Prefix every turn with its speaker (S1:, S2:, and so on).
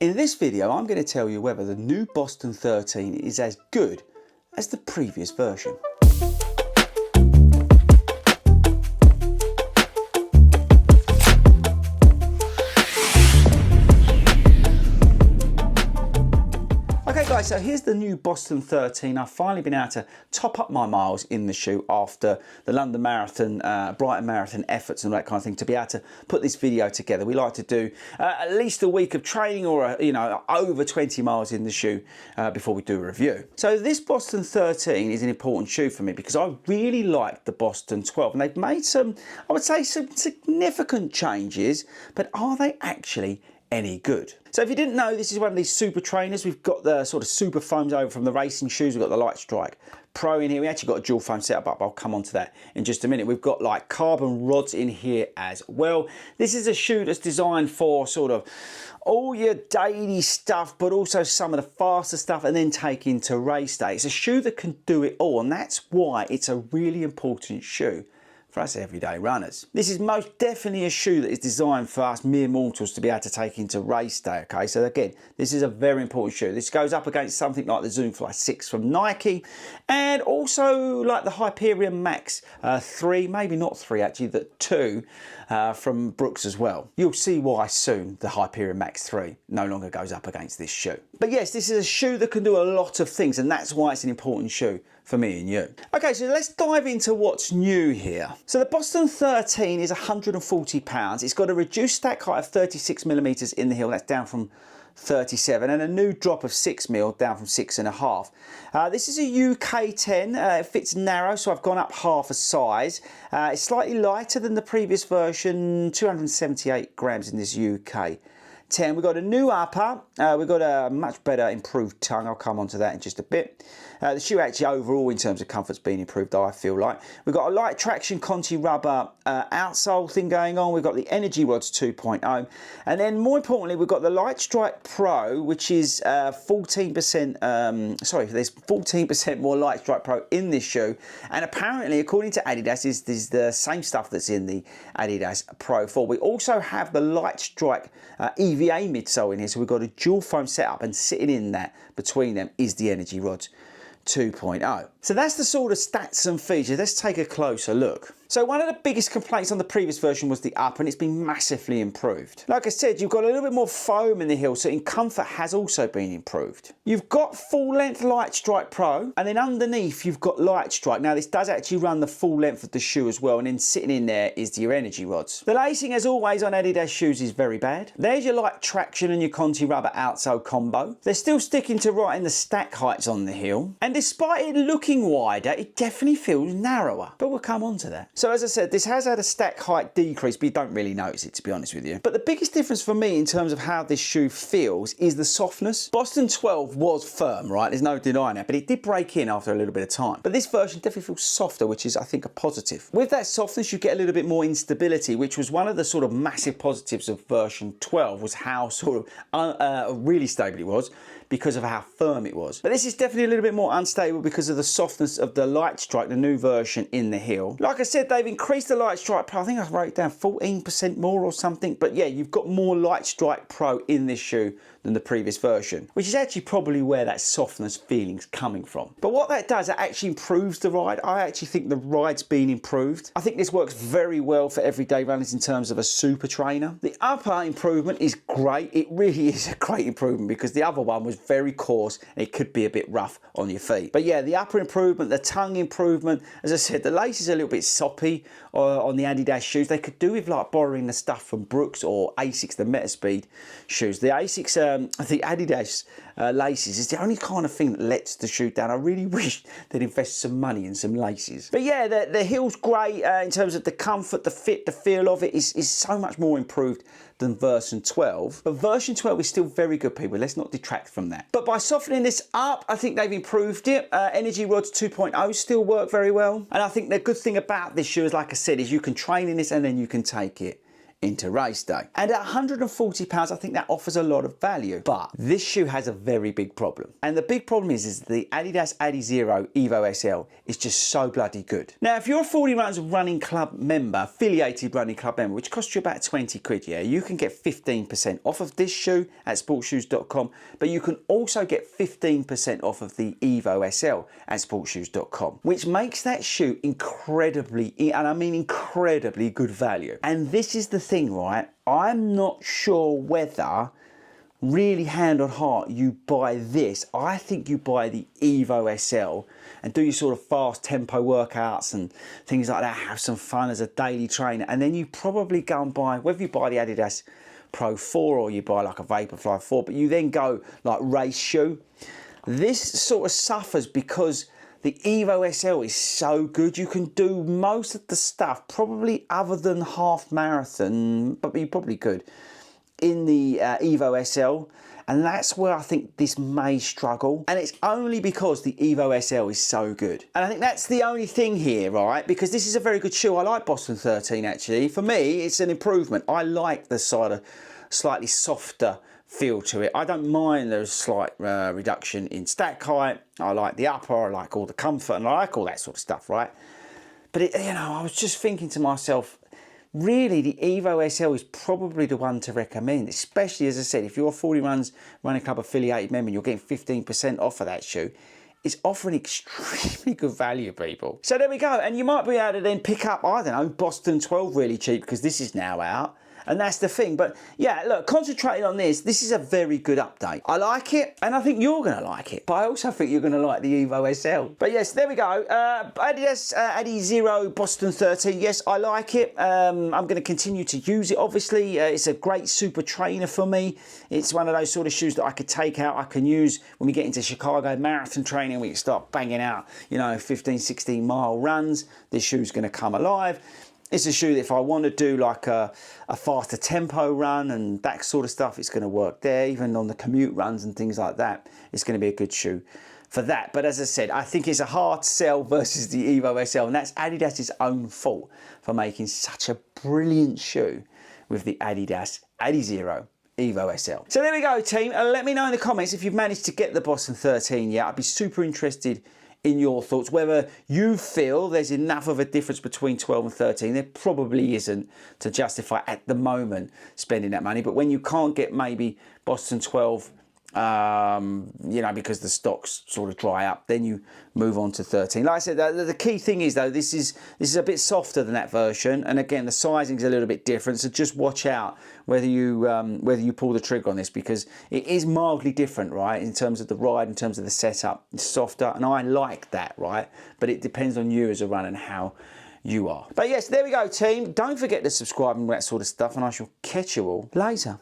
S1: In this video, I'm going to tell you whether the new Boston 13 is as good as the previous version. Okay guys, so here's the new Boston 13. I've finally been able to top up my miles in the shoe after the London Marathon, Brighton Marathon efforts and that kind of thing, to be able to put this video together. We like to do at least a week of training or, over 20 miles in the shoe before we do a review. So this Boston 13 is an important shoe for me because I really like the Boston 12 and they've made some, I would say, some significant changes, but are they actually any good? So if you didn't know, this is one of these super trainers. We've got the sort of super foams over from the racing shoes. We've got the Light Strike Pro in here. We actually got a dual foam setup up. I'll come on to that in just a minute. We've got like carbon rods in here as well. This is a shoe that's designed for sort of all your daily stuff, but also some of the faster stuff, and then take into race day. It's a shoe that can do it all, and that's why it's a really important shoe for us everyday runners. This is most definitely a shoe that is designed for us mere mortals to be able to take into race day, okay? So again, this is a very important shoe. This goes up against something like the Zoom Fly 6 from Nike, and also like the Hyperion Max 3, maybe not 3 actually, the 2 from Brooks as well. You'll see why soon the Hyperion Max 3 no longer goes up against this shoe. But yes, this is a shoe that can do a lot of things, and that's why it's an important shoe for me and you. Okay, so let's dive into what's new here. So the Boston 13 is £140. It's got a reduced stack height of 36mm in the heel. That's down from 37, and a new drop of 6mm down from 6.5. This is a UK 10. It fits narrow, so I've gone up half a size. It's slightly lighter than the previous version, 278 grams in this UK 10. We've got a new upper. We've got a much better improved tongue. I'll come on to that in just a bit. The shoe actually overall in terms of comfort's been improved, I feel like. We've got a light traction Conti rubber outsole thing going on. We've got the Energy Rods 2.0. And then more importantly, we've got the Light Strike Pro, which is 14%, there's 14% more Light Strike Pro in this shoe. And apparently, according to Adidas, this is the same stuff that's in the Adidas Pro 4. We also have the Light Strike EVA midsole in here. So we've got a dual foam setup, and sitting in that between them is the Energy Rods 2.0. So that's the sort of stats and features. Let's take a closer look. So one of the biggest complaints on the previous version was the upper, and it's been massively improved. Like I said, you've got a little bit more foam in the heel, so in comfort has also been improved. You've got full length Light Strike Pro, and then underneath you've got Light Strike. Now this does actually run the full length of the shoe as well, and then sitting in there is your Energy Rods. The lacing, as always on Adidas shoes, is very bad. There's your light traction and your Conti rubber outsole combo. They're still sticking to right in the stack heights on the heel, and despite it looking wider, it definitely feels narrower, but we'll come on to that. So as I said, this has had a stack height decrease, but you don't really notice it, to be honest with you. But the biggest difference for me in terms of how this shoe feels is the softness. Boston 12 was firm, right? There's no denying that, but it did break in after a little bit of time. But this version definitely feels softer, which is, I think, a positive. With that softness, you get a little bit more instability, which was one of the sort of massive positives of version 12, was how sort of really stable it was because of how firm it was. But this is definitely a little bit more unstable because of the softness of the Light Strike, the new version in the heel. Like I said, they've increased the Light Strike Pro. I think I wrote it down 14% more or something. But yeah, you've got more Light Strike Pro in this shoe than the previous version, which is actually probably where that softness feeling's coming from. But what that does, it actually improves the ride. I actually think the ride's been improved. I think this works very well for everyday runners in terms of a super trainer. The upper improvement is great. It really is a great improvement because the other one was very coarse and it could be a bit rough on your feet. But yeah, the upper improvement, the tongue improvement, as I said, the lace is a little bit soppy on the Adidas shoes. They could do with like borrowing the stuff from Brooks or Asics, the Metaspeed shoes. The Asics, the Adidas laces is the only kind of thing that lets the shoe down. I really wish they'd invest some money in some laces. But yeah, the heel's great in terms of the comfort, the fit, the feel of it is so much more improved than version 12. But version 12 is still very good, people. Let's not detract from that. But by softening this up, I think they've improved it. Energy Rods 2.0 still work very well. And I think the good thing about this shoe is, like I said, is you can train in this and then you can take it into race day. And at £140, I think that offers a lot of value. But this shoe has a very big problem. And the big problem is the Adidas Adizero Evo SL is just so bloody good. Now, if you're a 40 Runs Running Club member, affiliated running club member, which costs you about 20 quid, yeah, you can get 15% off of this shoe at sportshoes.com, but you can also get 15% off of the Evo SL at sportshoes.com, which makes that shoe incredibly, and I mean incredibly good value. And this is the thing, right? I'm not sure whether, really hand on heart, you buy this. I think you buy the Evo SL and do your sort of fast tempo workouts and things like that, have some fun as a daily trainer, and then you probably go and buy, whether you buy the Adidas Pro 4 or you buy like a Vaporfly 4, but you then go like race shoe. This sort of suffers because the Evo SL is so good. You can do most of the stuff, probably other than half marathon, but you probably could, in the Evo SL. And that's where I think this may struggle. And it's only because the Evo SL is so good. And I think that's the only thing here, right? Because this is a very good shoe. I like Boston 13, actually. For me, it's an improvement. I like the side of slightly softer feel to it. I don't mind there's a slight reduction in stack height. I like the upper, I like all the comfort, and I like all that sort of stuff, right? But it, you know, I was just thinking to myself, really the Evo SL is probably the one to recommend, especially, as I said, if you're a 40 Runs Running Club affiliated member and you're getting 15% off of that shoe. It's offering extremely good value, people. So there we go, and you might be able to then pick up, I don't know, Boston 12 really cheap because this is now out. And that's the thing. But yeah, look, concentrating on this is a very good update. I like it, and I think you're going to like it. But I also think you're going to like the Evo SL. But yes, there we go. Adidas Adizero Boston 13. Yes, I like it. I'm going to continue to use it, obviously. It's a great super trainer for me. It's one of those sort of shoes that I could take out, I can use when we get into Chicago marathon training. We can start banging out, you know, 15, 16 mile runs. This shoe's going to come alive. It's a shoe that if I want to do like a faster tempo run and that sort of stuff, it's going to work there. Even on the commute runs and things like that, it's going to be a good shoe for that. But as I said, I think it's a hard sell versus the Evo SL, and that's Adidas's own fault for making such a brilliant shoe with the Adidas Adizero Evo SL. So there we go, team. Let me know in the comments if you've managed to get the Boston 13 yet. I'd be super interested in your thoughts, whether you feel there's enough of a difference between 12 and 13. There probably isn't to justify at the moment spending that money, but when you can't get maybe Boston 12, you know, because the stocks sort of dry up, then you move on to 13. Like I said, the key thing is though, this is a bit softer than that version, and again the sizing is a little bit different, so just watch out whether you pull the trigger on this, because it is mildly different, right, in terms of the ride, in terms of the setup. It's softer, and I like that, right, but it depends on you as a runner and how you are. But yes, there we go, team. Don't forget to subscribe and all that sort of stuff, and I shall catch you all later.